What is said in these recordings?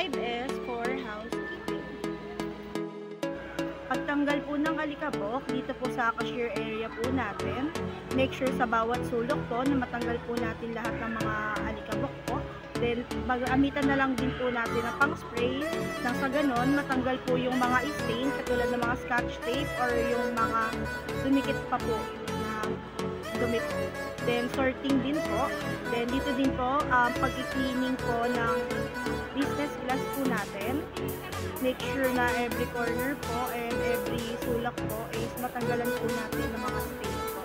5S for housekeeping. Pagtanggal po ng alikabok, dito po sa cashier area po natin, make sure sa bawat sulok po na matanggal po natin lahat ng mga alikabok po. Then, mag-amitan na lang din po natin ng pang-spray nang sa ganon, matanggal po yung mga stain katulad ng mga scotch tape or yung mga dumikit pa po na dumi po. Then, sorting din po. Then, dito din po, pag-cleaning po ng business glass po natin. Make sure na every corner po and every sulak po is matanggalan po natin ng mga stain po.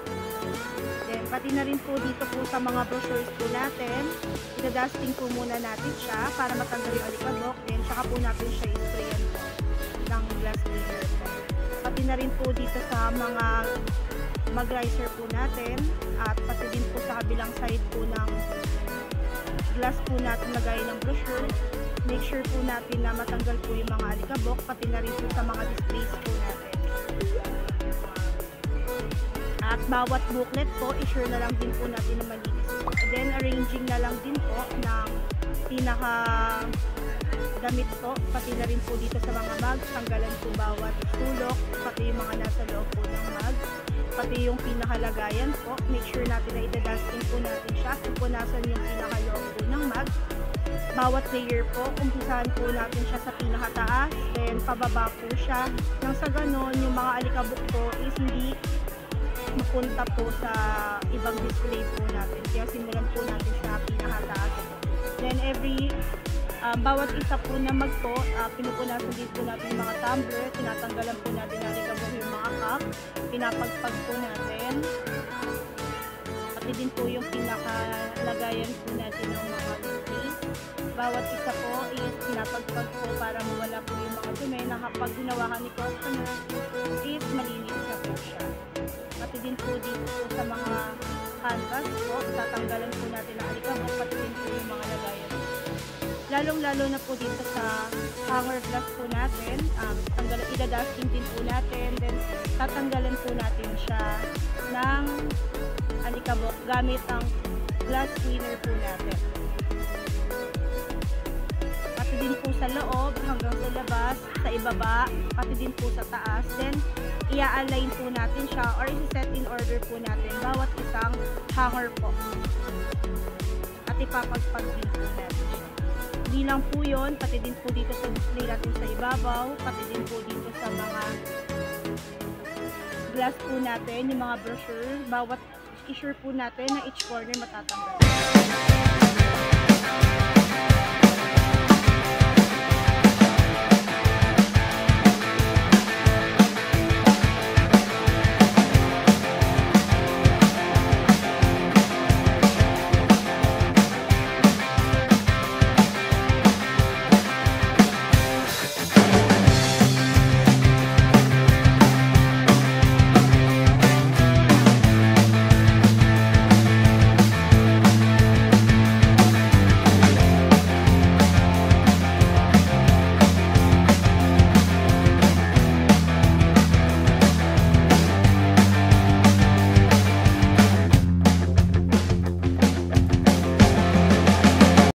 Then, pati na rin po dito po sa mga brochures po natin, ida-dusting po muna natin siya para matanggal yung alikabok. Then, saka po natin siya i-sprayan po ng glass cleaner po. Pati na rin po dito sa mga mag-riser po natin at pati din po sa kabilang side po ng glass po natin lagay ng brochure. Make sure po natin na matanggal po yung mga alikabok, pati na rin po sa mga displays po natin. At bawat booklet po, i-sure na lang din po natin na malinis. Then, arranging na lang din po ng pinaka damit po, pati na rin po dito sa mga bags, tanggalan po bawat sulok, pati yung mga nasa loob po ng bag, pati yung pinakalagayan po. Make sure natin na ida-dusting po natin siya, pupunasan yung pinakaloob po ng bag. Bawat layer po, umpisahan po natin siya sa pinakataas, then pababa po siya. Nang sa ganon, yung mga alikabok po is hindi mapunta po sa ibang display po natin. Kaya simulan po natin sa pinakataas. Then bawat isa po na mag po, pinupunasan din po natin yung mga tumbler, tinatanggalan po natin ng alikabok yung mga cup, pinapagpag po natin. Pati din po yung pinakalagayan po natin ng mga display. Bawat isa po is pinapagpag po para mawala po yung mga dumi na kapag ginawakan ni customer is malinis na po siya. Pati din po dito po sa mga canvas po, tatanggalan po natin ang alikabok, pati din po yung mga lagayan. Lalong-lalo na po dito sa hanger glass po natin, ida-dusting din po natin, then tatanggalan po natin siya ng alikabok gamit ang glass cleaner po natin. Pati din po sa loob, hanggang sa labas, sa ibaba, pati din po sa taas. Then, i-align po natin siya or i-set in order po natin bawat isang hanger po. At ipapagpag din po natin siya. Hindi lang po yun, pati din po dito sa display natin sa ibabaw, pati din po dito sa mga glass po natin, yung mga brochure, bawat i-sure po natin na each corner matatanggal.